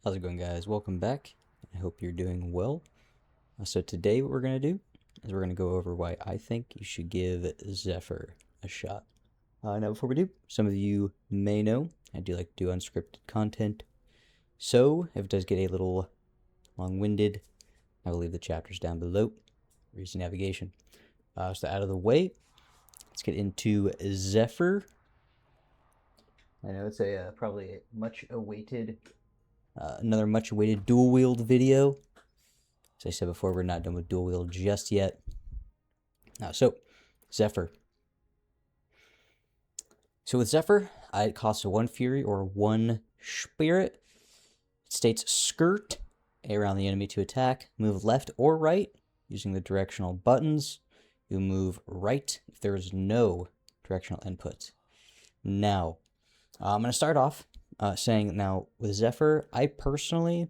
How's it going, guys? Welcome back. I hope you're doing well. So today what we're going to do is we're going to go over why I think you should give Zephyr a shot. Now before we do, some of you may know I do like to do unscripted content. So if it does get a little long-winded, I will leave the chapters down below for easy navigation. So out of the way, let's get into Zephyr. I know it's a probably a much-awaited another much awaited dual wield video. As I said before, we're not done with dual wield just yet. So, Zephyr. So with Zephyr, it costs 1 Fury or 1 Spirit. It states skirt around the enemy to attack. Move left or right using the directional buttons. You move right if there is no directional input. Now, I'm going to start off saying now with Zephyr, I personally,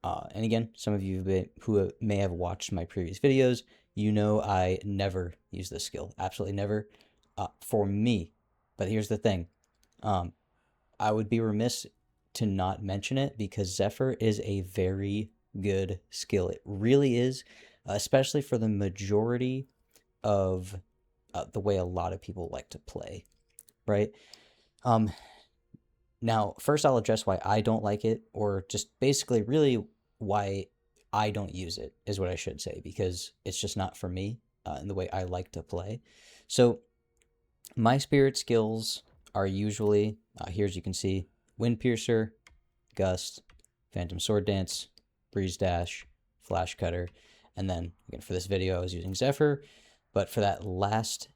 and again, some of you who may have watched my previous videos, you know I never use this skill. Absolutely never. For me. But here's the thing. I would be remiss to not mention it because Zephyr is a very good skill. It really is, especially for the majority of the way a lot of people like to play, right? Now, first I'll address why I don't like it, or just basically really why I don't use it, is what I should say, because it's just not for me in the way I like to play. So, my spirit skills are usually, here as you can see, Wind Piercer, Gust, Phantom Sword Dance, Breeze Dash, Flash Cutter, and then, again, for this video I was using Zephyr, but for that last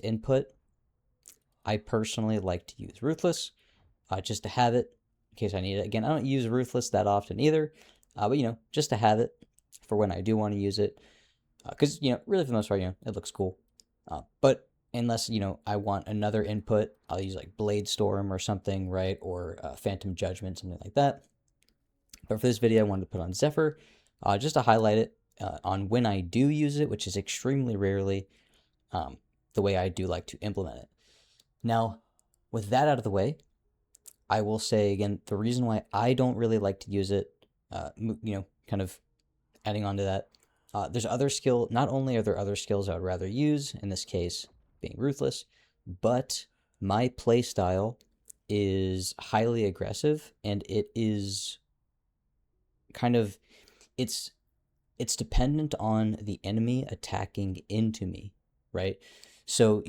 input, I personally like to use Ruthless, just to have it in case I need it. Again, I don't use Ruthless that often either, but, just to have it for when I do want to use it. Because, really for the most part, it looks cool. But unless, I want another input, I'll use like Blade Storm or something, right? Or Phantom Judgment, something like that. But for this video, I wanted to put on Zephyr, just to highlight it on when I do use it, which is extremely rarely, the way I do like to implement it. Now, with that out of the way, I will say again, the reason why I don't really like to use it, kind of adding on to that, there's other skill, not only are there other skills I would rather use, in this case being Ruthless, but my play style is highly aggressive, and it is kind of, it's dependent on the enemy attacking into me, right? So,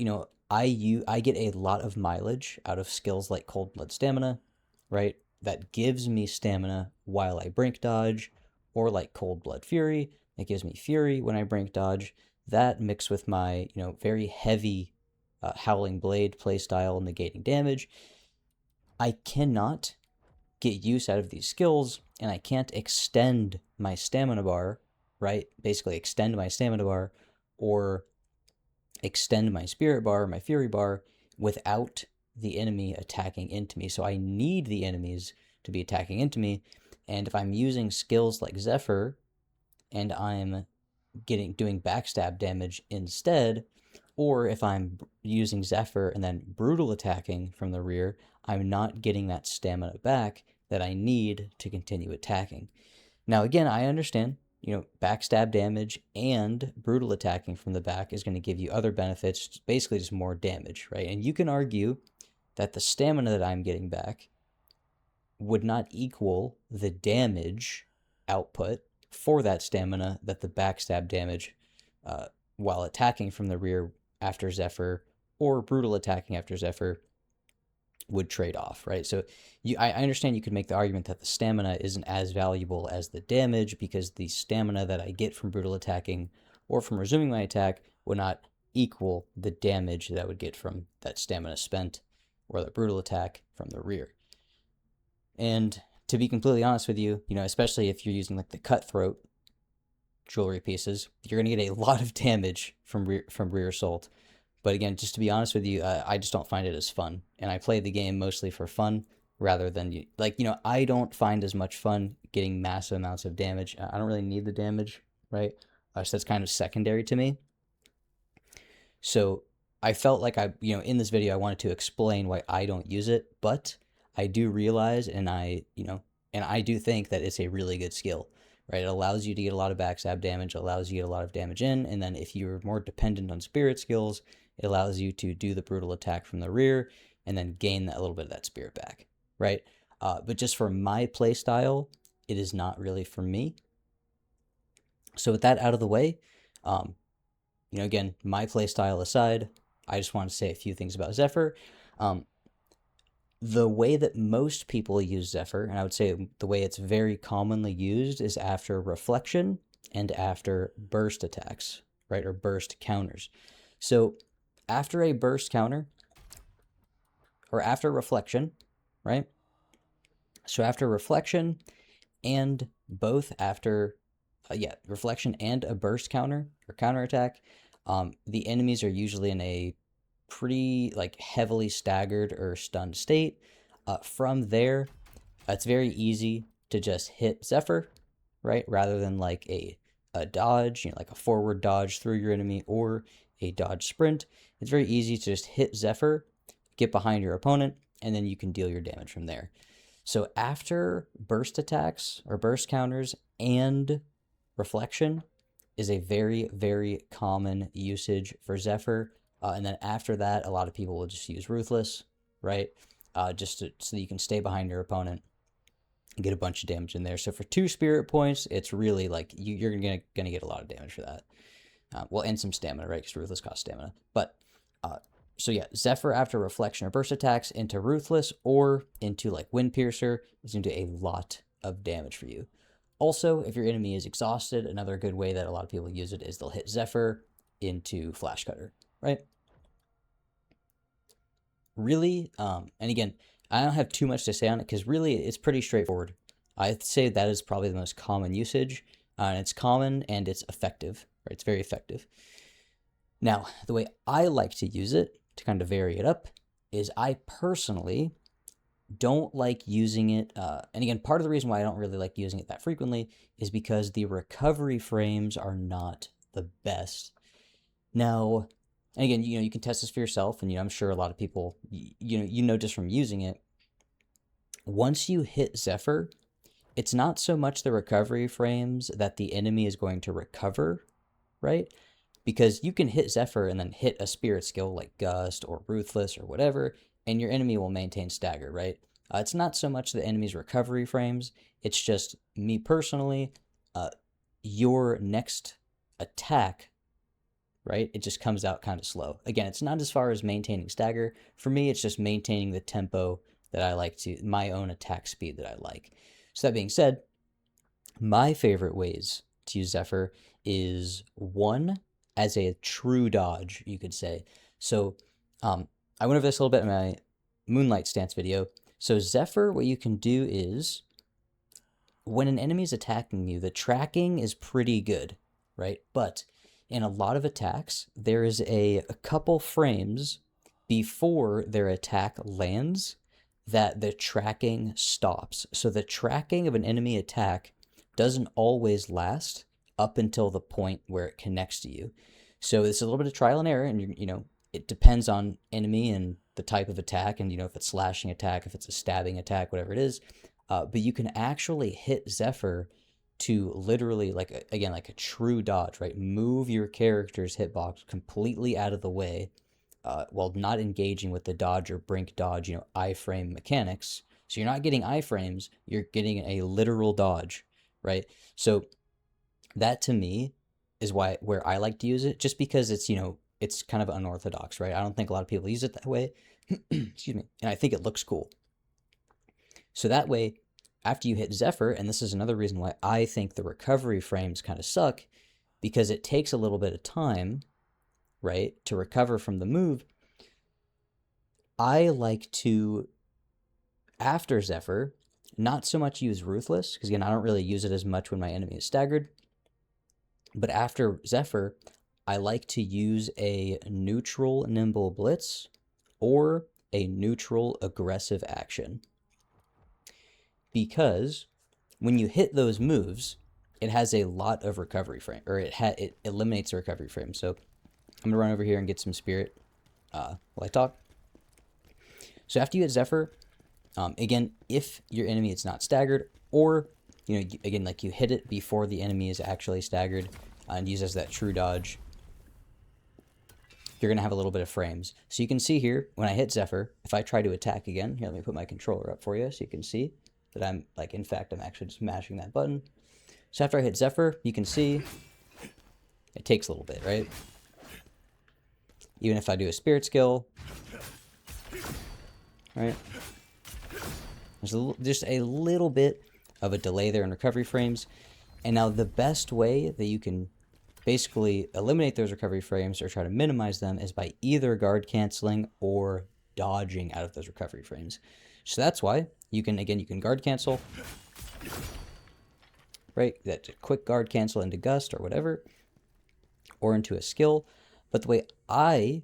I get a lot of mileage out of skills like Cold Blood Stamina, right? That gives me stamina while I brink dodge, or like Cold Blood Fury, that gives me fury when I brink dodge. That mixed with my, very heavy Howling Blade playstyle negating damage. I cannot get use out of these skills, and I can't extend my stamina bar, right? Basically extend my stamina bar, or extend my spirit bar, my fury bar, without the enemy attacking into me. So I need the enemies to be attacking into me. And if I'm using skills like Zephyr and I'm doing backstab damage instead, or if I'm using Zephyr and then brutal attacking from the rear, I'm not getting that stamina back that I need to continue attacking. Now, again, I understand, backstab damage and brutal attacking from the back is going to give you other benefits, basically just more damage, right? And you can argue that the stamina that I'm getting back would not equal the damage output for that stamina that the backstab damage while attacking from the rear after Zephyr or brutal attacking after Zephyr would trade off, right? So I understand you could make the argument that the stamina isn't as valuable as the damage because the stamina that I get from brutal attacking or from resuming my attack would not equal the damage that I would get from that stamina spent or the brutal attack from the rear. And to be completely honest with you, especially if you're using like the cutthroat jewelry pieces, you're going to get a lot of damage from rear assault. But again, just to be honest with you, I just don't find it as fun. And I play the game mostly for fun rather than, I don't find as much fun getting massive amounts of damage. I don't really need the damage, right? So that's kind of secondary to me. So I felt like in this video, I wanted to explain why I don't use it, but I do realize, and I do think that it's a really good skill, right? It allows you to get a lot of backstab damage, allows you to get a lot of damage in, and then if you're more dependent on spirit skills, it allows you to do the brutal attack from the rear and then gain that little bit of that spirit back, right? But just for my play style, it is not really for me. So with that out of the way, again, my play style aside, I just want to say a few things about Zephyr. The way that most people use Zephyr, and I would say the way it's very commonly used, is after reflection and after burst attacks, right? Or burst counters. So after a burst counter, or after reflection, right? So after reflection and both after, reflection and a burst counter or counterattack, the enemies are usually in a pretty heavily staggered or stunned state. From there, it's very easy to just hit Zephyr, right? Rather than like a dodge, like a forward dodge through your enemy or a dodge sprint. It's very easy to just hit Zephyr, get behind your opponent, and then you can deal your damage from there. So after burst attacks or burst counters and reflection is a very, very common usage for Zephyr. And then after that, a lot of people will just use Ruthless, right? So that you can stay behind your opponent and get a bunch of damage in there. So for 2 spirit points, it's really like you're gonna get a lot of damage for that. And some stamina, right? Because Ruthless costs stamina. But so yeah, Zephyr after reflection or burst attacks into Ruthless or into like Wind Piercer is going to do a lot of damage for you. Also, if your enemy is exhausted, another good way that a lot of people use it is they'll hit Zephyr into Flash Cutter, right? Really, and again, I don't have too much to say on it because really it's pretty straightforward. I'd say that is probably the most common usage, and it's common and it's effective, right? It's very effective. Now, the way I like to use it, to kind of vary it up, is I personally don't like using it, and again, part of the reason why I don't really like using it that frequently is because the recovery frames are not the best. Now, and again, you can test this for yourself, and I'm sure a lot of people, just from using it, once you hit Zephyr, it's not so much the recovery frames that the enemy is going to recover, right? Because you can hit Zephyr and then hit a spirit skill like Gust or Ruthless or whatever, and your enemy will maintain stagger, right? It's not so much the enemy's recovery frames, it's just me personally, your next attack, right? It just comes out kind of slow. Again, it's not as far as maintaining stagger. For me, it's just maintaining the tempo that I like my own attack speed that I like. So that being said, my favorite ways to use Zephyr is one, as a true dodge, you could say. So I went over this a little bit in my Moonlight Stance video. So Zephyr, what you can do is, when an enemy is attacking you, the tracking is pretty good, right? But in a lot of attacks, there is a couple frames before their attack lands that the tracking stops. So the tracking of an enemy attack doesn't always last up until the point where it connects to you. So it's a little bit of trial and error, and it depends on enemy and the type of attack, and if it's slashing attack, if it's a stabbing attack, whatever it is. But you can actually hit Zephyr to literally, like a true dodge, right? Move your character's hitbox completely out of the way, while not engaging with the dodge or brink dodge, iframe mechanics. So you're not getting iframes, you're getting a literal dodge, right? So that to me is where I like to use it, just because it's, it's kind of unorthodox, right? I don't think a lot of people use it that way. Excuse me. And I think it looks cool. So that way, after you hit Zephyr, and this is another reason why I think the recovery frames kind of suck, because it takes a little bit of time, right, to recover from the move. I like to, after Zephyr, not so much use Ruthless, because again, I don't really use it as much when my enemy is staggered. But after Zephyr, I like to use a neutral Nimble Blitz or a neutral aggressive action. Because when you hit those moves, it has a lot of recovery frame, or it eliminates the recovery frame. So I'm gonna run over here and get some spirit while I talk. So after you hit Zephyr, Again, if your enemy is not staggered, or, you know, again, like you hit it before the enemy is actually staggered and use as that true dodge, you're going to have a little bit of frames. So you can see here, when I hit Zephyr, if I try to attack again, here, let me put my controller up for you so you can see that I'm, like, in fact, I'm actually just mashing that button. So after I hit Zephyr, you can see it takes a little bit, right? Even if I do a spirit skill, right? There's just a little bit of a delay there in recovery frames. And now the best way that you can basically eliminate those recovery frames or try to minimize them is by either guard canceling or dodging out of those recovery frames. So that's why you can, again, you can guard cancel, right? That quick guard cancel into Gust or whatever, or into a skill. But the way I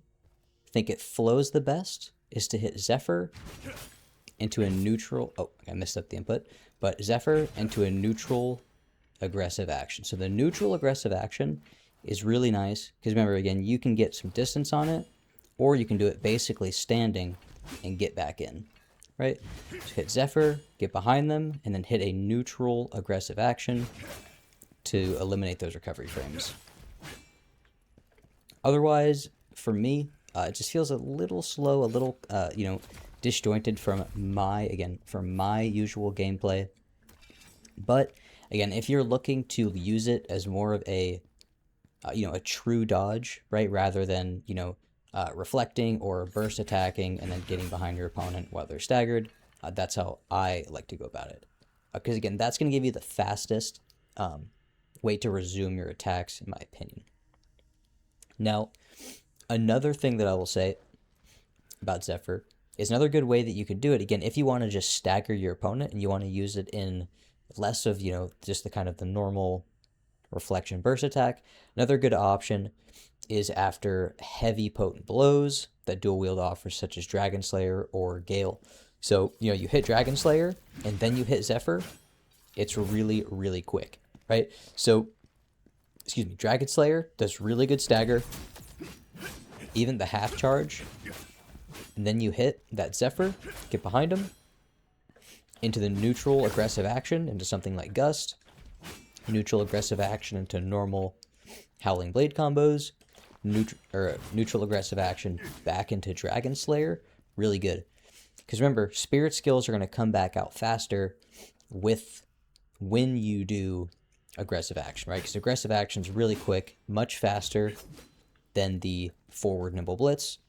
think it flows the best is to hit Zephyr into a neutral, oh, I messed up the input, but Zephyr into a neutral aggressive action. So the neutral aggressive action is really nice because remember, again, you can get some distance on it, or you can do it basically standing and get back in, right? So hit Zephyr, get behind them, and then hit a neutral aggressive action to eliminate those recovery frames. Otherwise, for me, it just feels a little slow, a little, you know, disjointed from my usual gameplay. But again, if you're looking to use it as more of a, you know, a true dodge, right, rather than, you know, reflecting or burst attacking and then getting behind your opponent while they're staggered, that's how I like to go about it. Because again, that's going to give you the fastest way to resume your attacks, in my opinion. Now, another thing that I will say about Zephyr is another good way that you could do it, again, if you want to just stagger your opponent and you want to use it in less of, you know, just the kind of the normal reflection burst attack, another good option is after heavy potent blows that dual wield offers, such as Dragon Slayer or Gale. So, you know, you hit Dragon Slayer and then you hit Zephyr, it's really, really quick, right? So, excuse me, Dragon Slayer does really good stagger, even the half charge, and then you hit that Zephyr, get behind him, into the neutral aggressive action, into something like Gust, neutral aggressive action into normal Howling Blade combos, neutral aggressive action back into Dragon Slayer, really good. Because remember, spirit skills are going to come back out faster when you do aggressive action, right? Because aggressive action is really quick, much faster than the forward nimble blitz.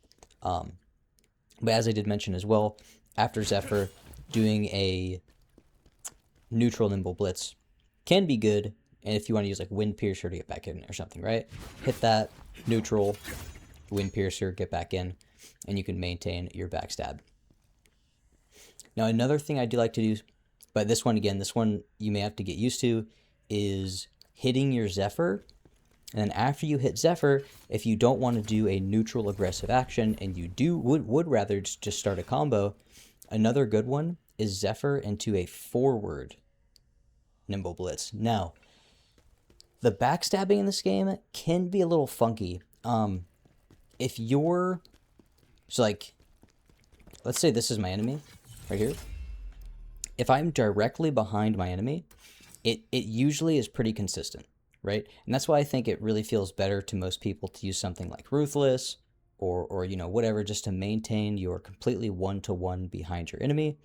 But as I did mention as well, after Zephyr, doing a neutral nimble blitz can be good. And if you want to use like Wind Piercer to get back in or something, right? Hit that neutral Wind Piercer, get back in, and you can maintain your backstab. Now, another thing I do like to do, but this one you may have to get used to, is hitting your Zephyr. And then after you hit Zephyr, if you don't want to do a neutral aggressive action and you would rather just start a combo, another good one is Zephyr into a forward nimble blitz. Now, the backstabbing in this game can be a little funky. If you're, so like, let's say this is my enemy right here. If I'm directly behind my enemy, it usually is pretty consistent, right? And that's why I think it really feels better to most people to use something like Ruthless or you know, whatever, just to maintain your completely one-to-one behind your enemy.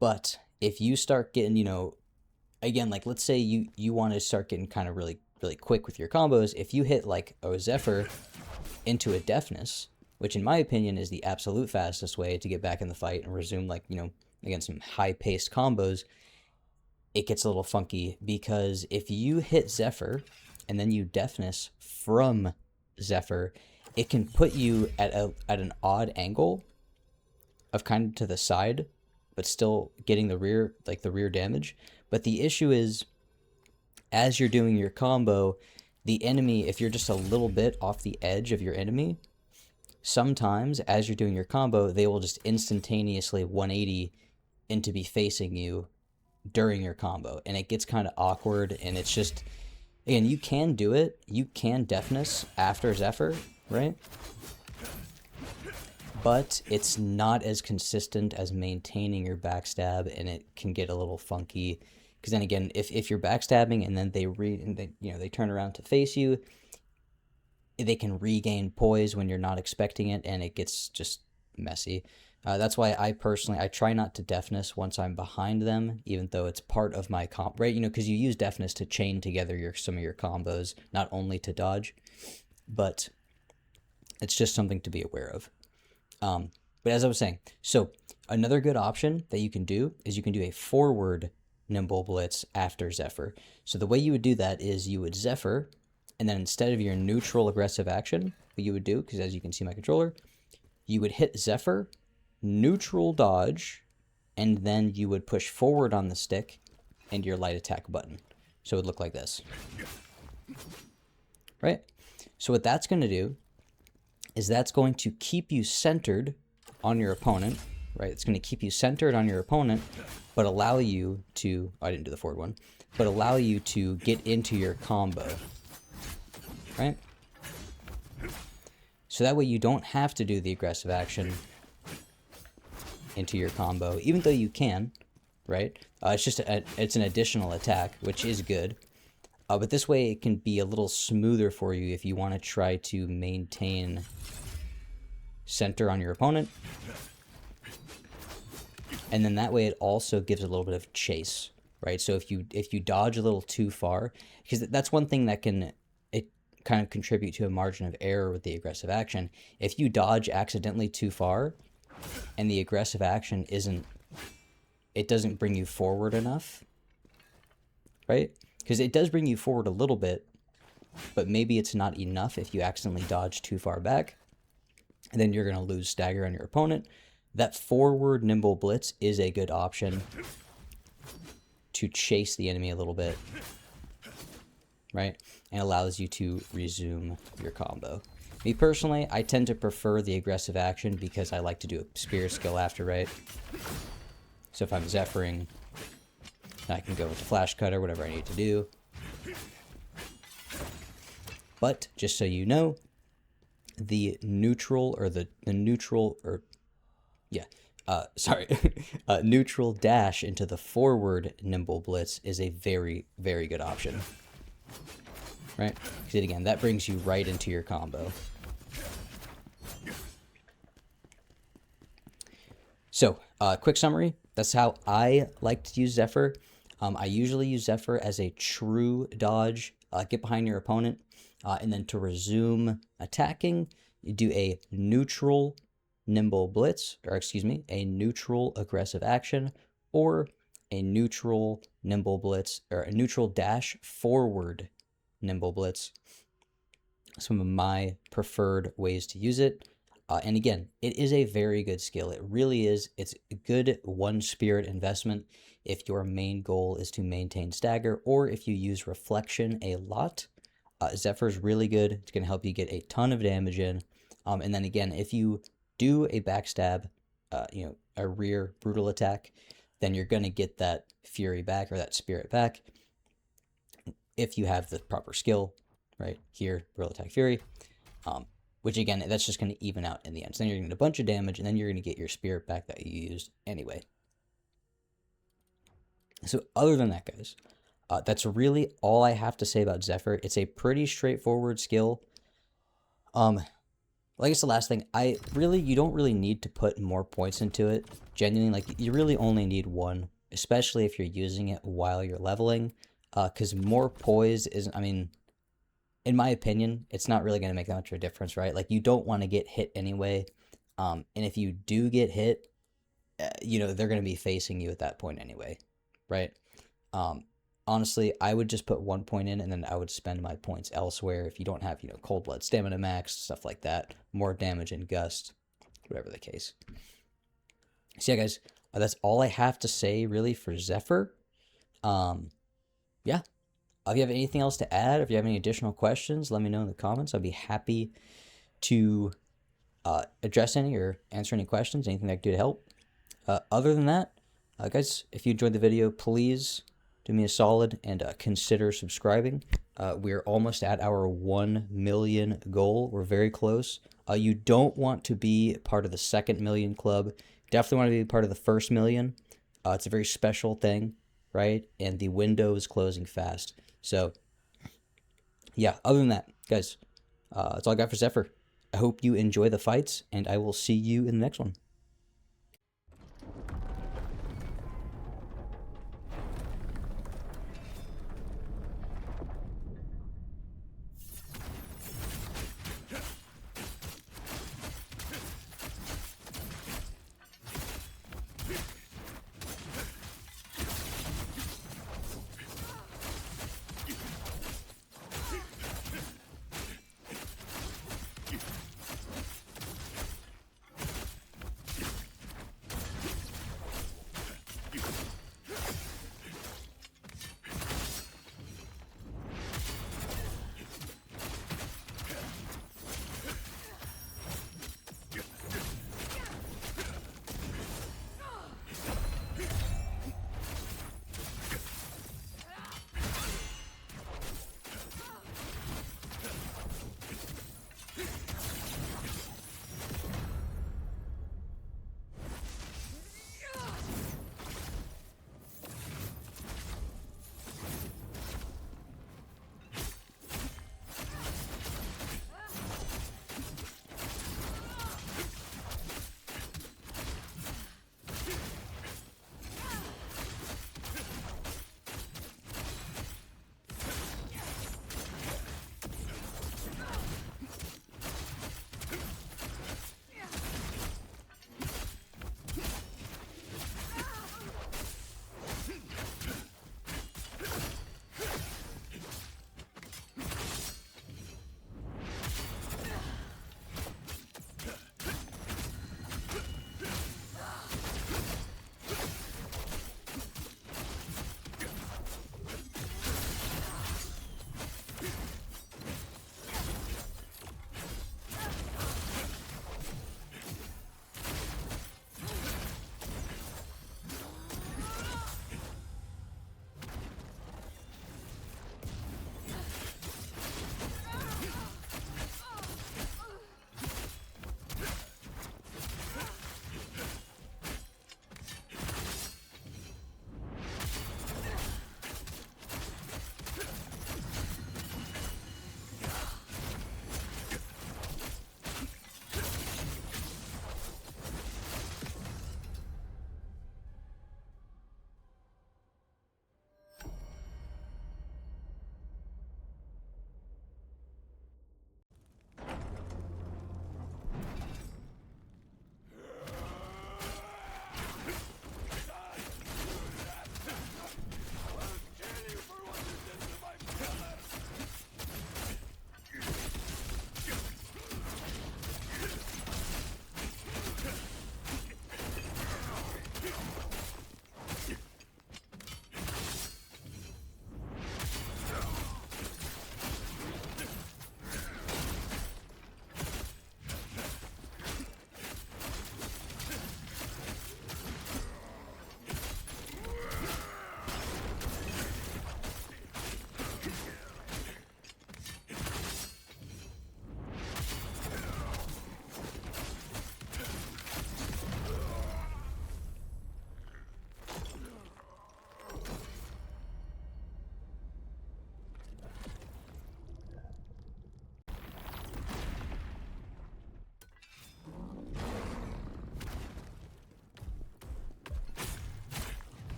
But if you start getting, you know, again, like let's say you want to start getting kind of really, really quick with your combos, if you hit like a Zephyr into a Deafness, which in my opinion is the absolute fastest way to get back in the fight and resume, like, you know, again, some high-paced combos, it gets a little funky, because if you hit Zephyr and then you Deafness from Zephyr, it can put you at an odd angle of kind of to the side, but still getting the rear damage. But the issue is, as you're doing your combo, the enemy, if you're just a little bit off the edge of your enemy, sometimes as you're doing your combo, they will just instantaneously 180 into be facing you during your combo, and it gets kind of awkward. And it's just, again, you can do it, you can Deafness after Zephyr, right? but it's not as consistent as maintaining your backstab, and it can get a little funky. Because then again, if you're backstabbing and then they turn around to face you, they can regain poise when you're not expecting it, and it gets just messy. That's why I try not to deafness once I'm behind them, even though it's part of my comp, right? Because you use deafness to chain together some of your combos, not only to dodge, but it's just something to be aware of. But as I was saying, so another good option that you can do is you can do a forward nimble blitz after Zephyr. So the way you would do that is you would Zephyr, and then instead of your neutral aggressive action, what you would do, because as you can see my controller, you would hit Zephyr, neutral dodge, and then you would push forward on the stick and your light attack button. So it would look like this. Right? So what that's going to do is that's going to keep you centered on your opponent, right? It's going to keep you centered on your opponent, but allow you to, I didn't do the forward one, but allow you to get into your combo, right? So that way you don't have to do the aggressive action into your combo, even though you can, right? It's an additional attack, which is good. But this way it can be a little smoother for you if you want to try to maintain center on your opponent. And then that way it also gives a little bit of chase, right? So if you dodge a little too far, because that's one thing that can kind of contribute to a margin of error with the aggressive action. If you dodge accidentally too far and the aggressive action doesn't bring you forward enough, right? Because it does bring you forward a little bit, but maybe it's not enough if you accidentally dodge too far back, and then you're going to lose stagger on your opponent. That forward nimble blitz is a good option to chase the enemy a little bit, right? And allows you to resume your combo. Me personally, I tend to prefer the aggressive action because I like to do a spear skill after, right? So if I'm Zephyring, I can go into flash cutter, whatever I need to do. But just so you know, the neutral dash into the forward nimble blitz is a very, very good option, right? Because again, that brings you right into your combo. So, quick summary. That's how I like to use Zephyr. I usually use Zephyr as a true dodge, get behind your opponent, and then to resume attacking, you do a neutral nimble blitz, or excuse me, a neutral aggressive action, or a neutral nimble blitz, or a neutral dash forward nimble blitz. Some of my preferred ways to use it. And again, it is a very good skill. It really is. It's a good one spirit investment if your main goal is to maintain stagger, or if you use reflection a lot. Zephyr is really good. It's going to help you get a ton of damage in. And then again, if you do a backstab, a rear brutal attack, then you're going to get that fury back, or that spirit back, if you have the proper skill, right? Here, brutal attack fury. Which again, that's just going to even out in the end. So then you're going to get a bunch of damage, and then you're going to get your spirit back that you used anyway. So other than that, guys, that's really all I have to say about Zephyr. It's a pretty straightforward skill. Like I guess the last thing, you don't really need to put more points into it. Genuinely, like, you really only need one, especially if you're using it while you're leveling. Because more poise is, I mean, in my opinion, it's not really going to make that much of a difference, right? Like, you don't want to get hit anyway. And if you do get hit, they're going to be facing you at that point anyway, right? Honestly, I would just put 1 point in, and then I would spend my points elsewhere if you don't have, cold blood, stamina max, stuff like that, more damage and gust, whatever the case. So yeah, guys, that's all I have to say really for Zephyr. Yeah. If you have anything else to add, if you have any additional questions, let me know in the comments. I'd be happy to address any or answer any questions, anything I can do to help. Other than that, guys, if you enjoyed the video, please do me a solid and consider subscribing. We're almost at our 1 million goal. We're very close. You don't want to be part of the second million club. Definitely want to be part of the first million. It's a very special thing, right? And the window is closing fast. So, yeah, other than that, guys, that's all I got for Zephyr. I hope you enjoy the fights, and I will see you in the next one.